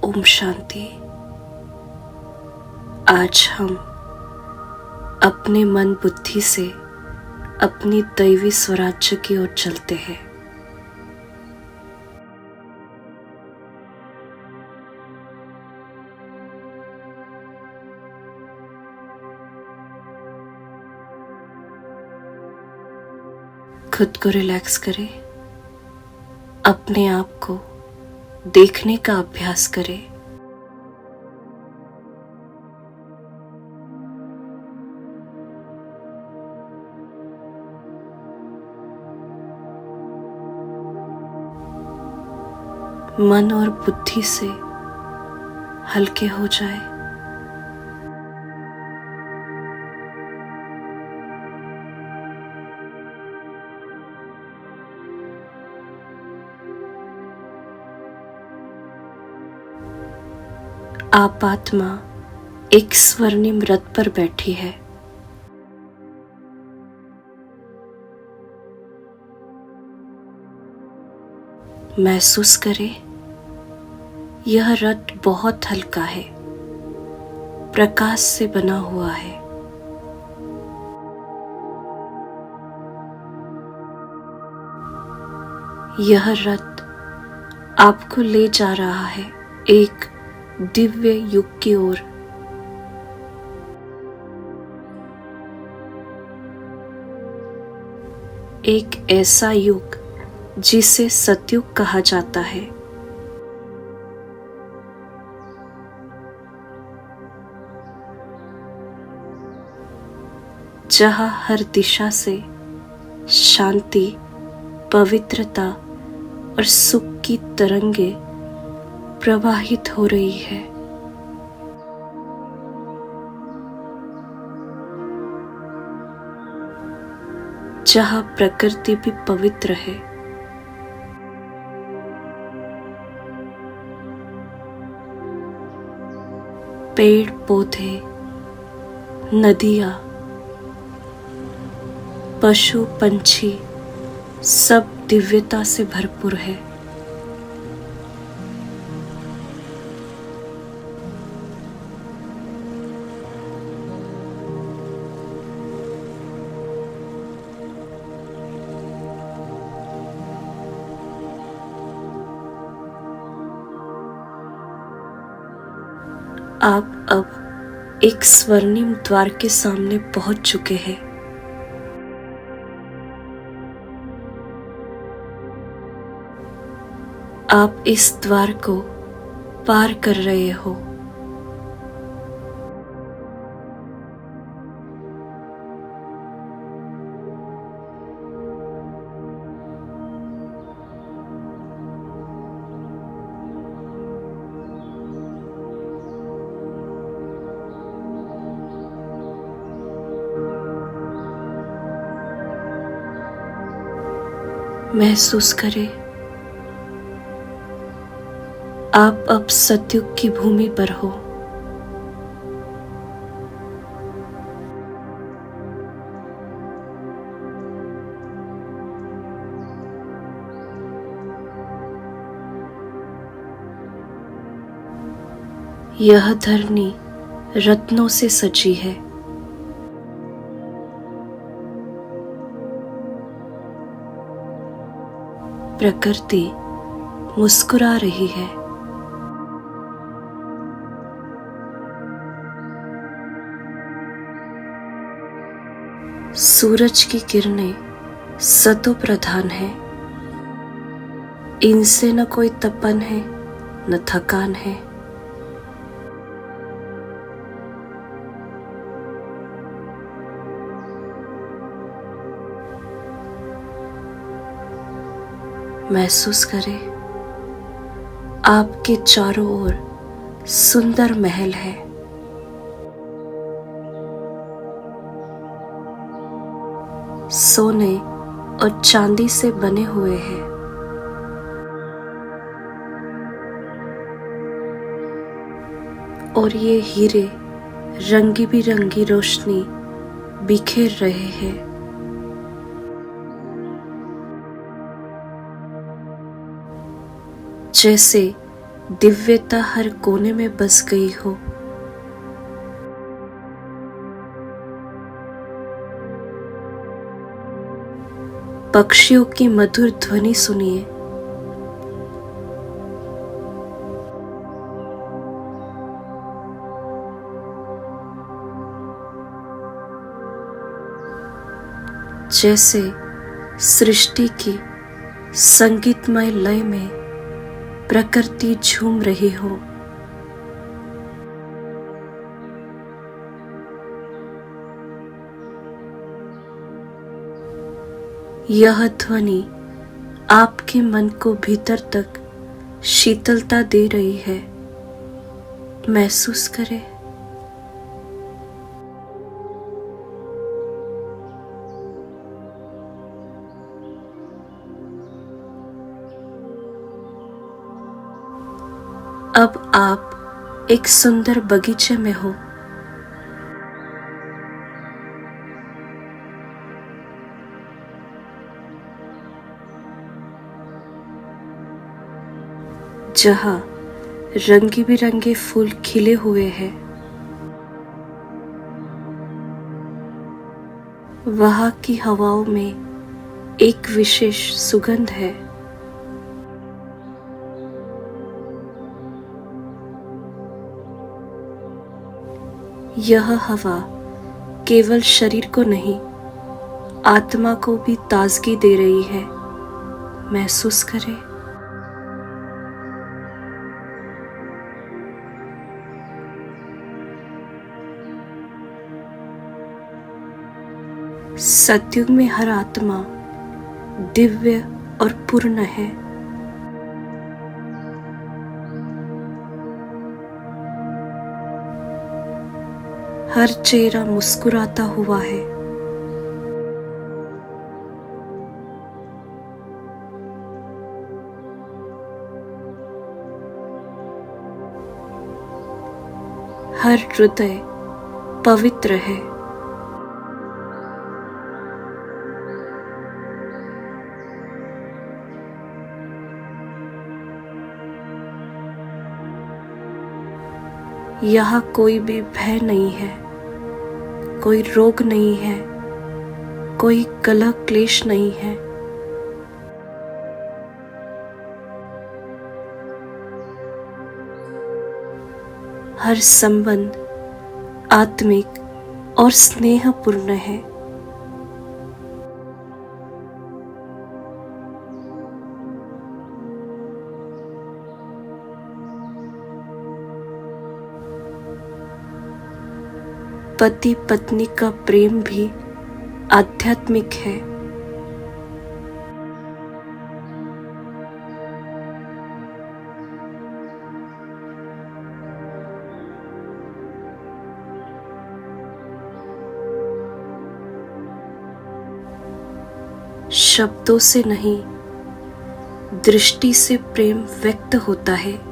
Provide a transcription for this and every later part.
ओम शांति। आज हम अपने मन बुद्धि से अपनी दैवी स्वराज्य की ओर चलते हैं। खुद को रिलैक्स करें, अपने आप को देखने का अभ्यास करें। मन और बुद्धि से हल्के हो जाए। आप आत्मा एक स्वर्णिम रथ पर बैठी है। महसूस करें, यह रथ बहुत हल्का है, प्रकाश से बना हुआ है। यह रथ आपको ले जा रहा है एक दिव्य युग की ओर। एक ऐसा युग जिसे सतयुग कहा जाता है। जहां हर दिशा से शांति, पवित्रता और सुख की तरंगे प्रवाहित हो रही है। जहां प्रकृति भी पवित्र है। पेड़ पौधे, नदियां, पशु पंछी सब दिव्यता से भरपूर है। आप अब एक स्वर्णिम द्वार के सामने पहुंच चुके हैं। आप इस द्वार को पार कर रहे हो। महसूस करें, आप अब सतयुग की भूमि पर हो। यह धरनी रत्नों से सजी है। प्रकृति मुस्कुरा रही है। सूरज की किरणें सतो प्रधान है। इनसे न कोई तपन है, न थकान है। महसूस करें, आपके चारों ओर सुंदर महल है। सोने और चांदी से बने हुए हैं। और ये हीरे रंगी बिरंगी रोशनी बिखेर रहे हैं। जैसे दिव्यता हर कोने में बस गई हो। पक्षियों की मधुर ध्वनि सुनिए। जैसे सृष्टि की संगीतमय लय में प्रकृति झूम रही हो। यह ध्वनि आपके मन को भीतर तक शीतलता दे रही है। महसूस करें। अब आप एक सुंदर बगीचे में हो। जहां रंगी बिरंगे फूल खिले हुए हैं। वहां की हवाओं में एक विशेष सुगंध है। यह हवा केवल शरीर को नहीं, आत्मा को भी ताजगी दे रही है। महसूस करें। सतयुग में हर आत्मा दिव्य और पूर्ण है। हर चेहरा मुस्कुराता हुआ है। हर हृदय पवित्र है। यहाँ कोई भी भय नहीं है, कोई रोग नहीं है, कोई कलह क्लेश नहीं है। हर संबंध आत्मिक और स्नेहपूर्ण है। पति पत्नी का प्रेम भी आध्यात्मिक है। शब्दों से नहीं, दृष्टि से प्रेम व्यक्त होता है।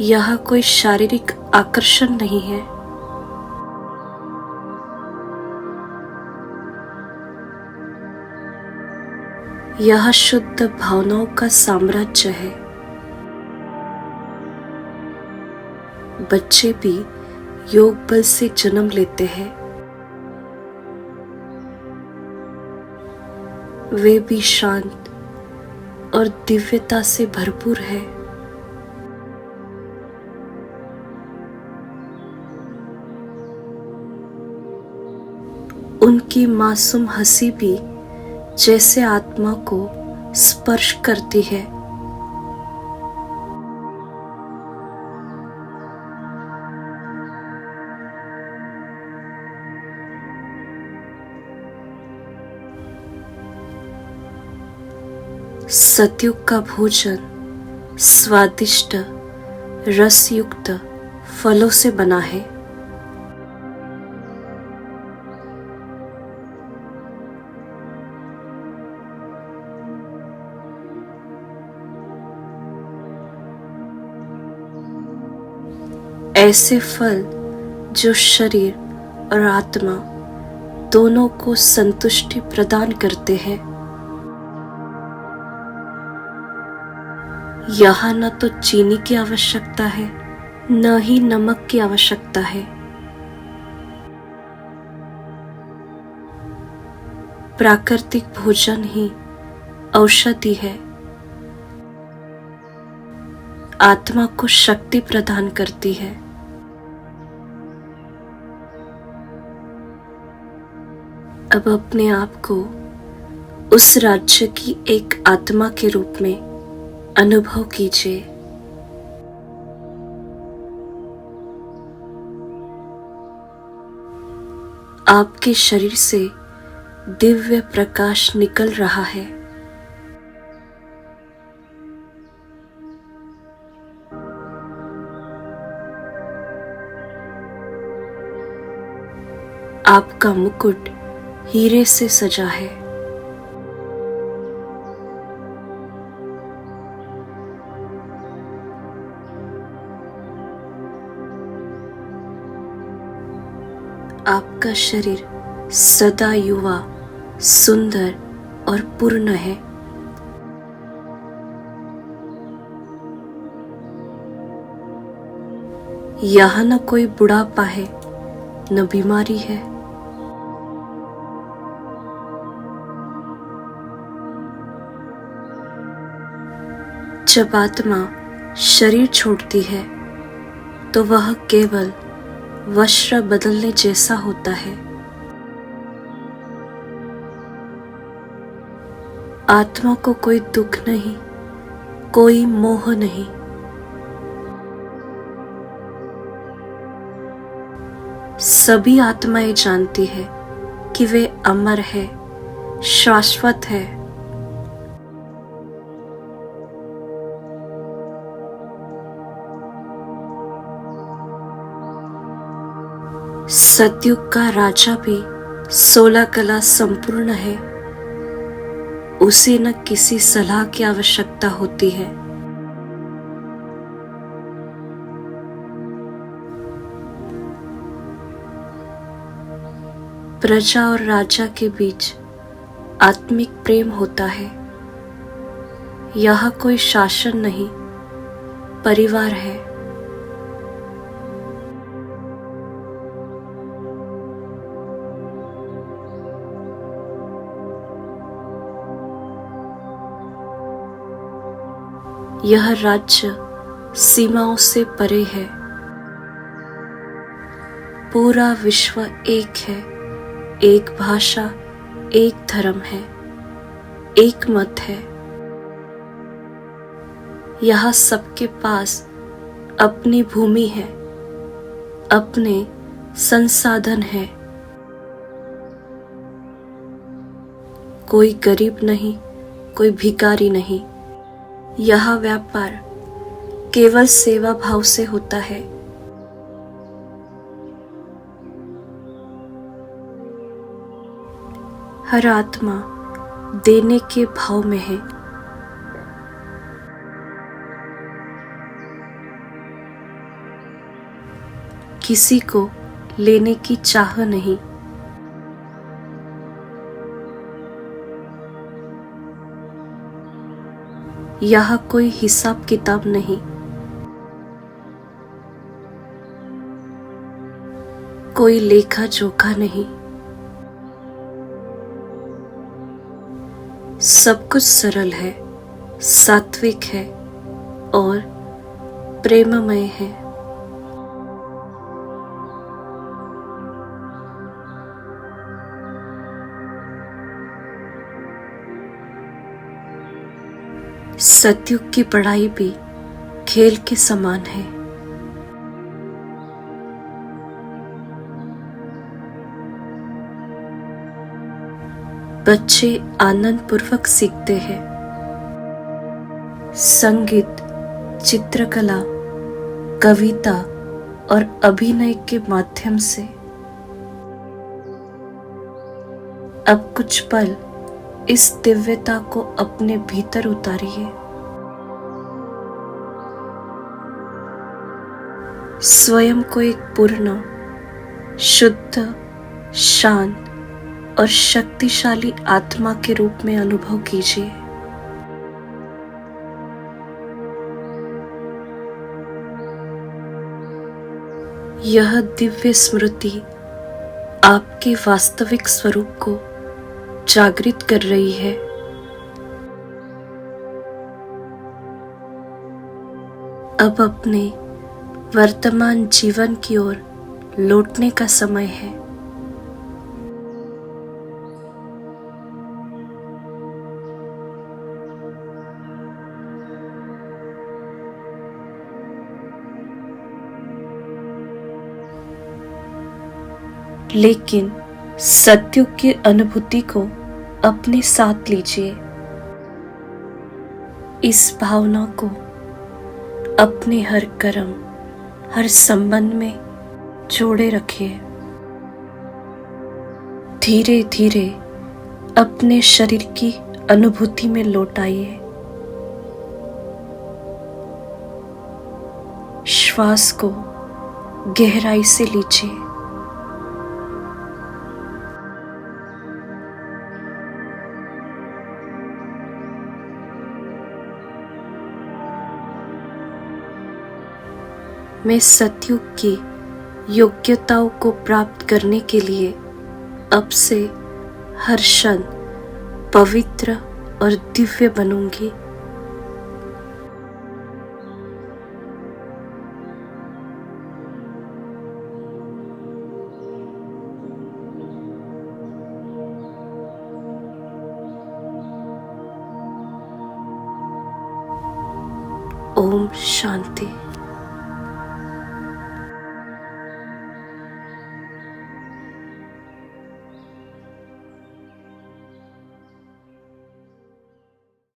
यह कोई शारीरिक आकर्षण नहीं है। यह शुद्ध भावनाओं का साम्राज्य है। बच्चे भी योग बल से जन्म लेते हैं। वे भी शांत और दिव्यता से भरपूर है। उनकी मासूम हंसी भी जैसे आत्मा को स्पर्श करती है। सतयुग का भोजन स्वादिष्ट रसयुक्त फलों से बना है। ऐसे फल जो शरीर और आत्मा दोनों को संतुष्टि प्रदान करते हैं। यहाँ न तो चीनी की आवश्यकता है, न ही नमक की आवश्यकता है। प्राकृतिक भोजन ही औषधि है, आत्मा को शक्ति प्रदान करती है। अब अपने आप को उस राज्य की एक आत्मा के रूप में अनुभव कीजिए। आपके शरीर से दिव्य प्रकाश निकल रहा है। आपका मुकुट हीरे से सजा है। आपका शरीर सदा युवा, सुंदर और पूर्ण है। यहाँ न कोई बुढ़ापा है, न बीमारी है। जब आत्मा शरीर छोड़ती है तो वह केवल वस्त्र बदलने जैसा होता है। आत्मा को कोई दुख नहीं, कोई मोह नहीं। सभी आत्माएं जानती है कि वे अमर है, शाश्वत है। सतयुग का राजा भी 16 कला संपूर्ण है। उसे न किसी सलाह की आवश्यकता होती है। प्रजा और राजा के बीच आत्मिक प्रेम होता है। यहाँ कोई शासन नहीं, परिवार है। यह राज्य सीमाओं से परे है। पूरा विश्व एक है, एक भाषा, एक धर्म है, एक मत है। यहाँ सबके पास अपनी भूमि है, अपने संसाधन है। कोई गरीब नहीं, कोई भिखारी नहीं। यह व्यापार केवल सेवा भाव से होता है। हर आत्मा देने के भाव में है। किसी को लेने की चाह नहीं। यहाँ कोई हिसाब किताब नहीं। कोई लेखा जोखा नहीं। सब कुछ सरल है, सात्विक है और प्रेममय है। सतयुग की पढ़ाई भी खेल के समान है। बच्चे आनंद पूर्वक सीखते हैं। संगीत, चित्रकला, कविता और अभिनय के माध्यम से। अब कुछ पल इस दिव्यता को अपने भीतर उतारिए। स्वयं को एक पूर्ण, शुद्ध, शांत और शक्तिशाली आत्मा के रूप में अनुभव कीजिए। यह दिव्य स्मृति आपके वास्तविक स्वरूप को जागृत कर रही है। अब अपने वर्तमान जीवन की ओर लौटने का समय है। लेकिन सत्युग की अनुभूति को अपने साथ लीजिए। इस भावना को अपने हर कर्म, हर संबंध में जोड़े रखिए। धीरे धीरे अपने शरीर की अनुभूति में लौट आइए। श्वास को गहराई से लीजिए। मैं सतयुग की योग्यताओं को प्राप्त करने के लिए अब से हर क्षण पवित्र और दिव्य बनूंगी। ओम शांति।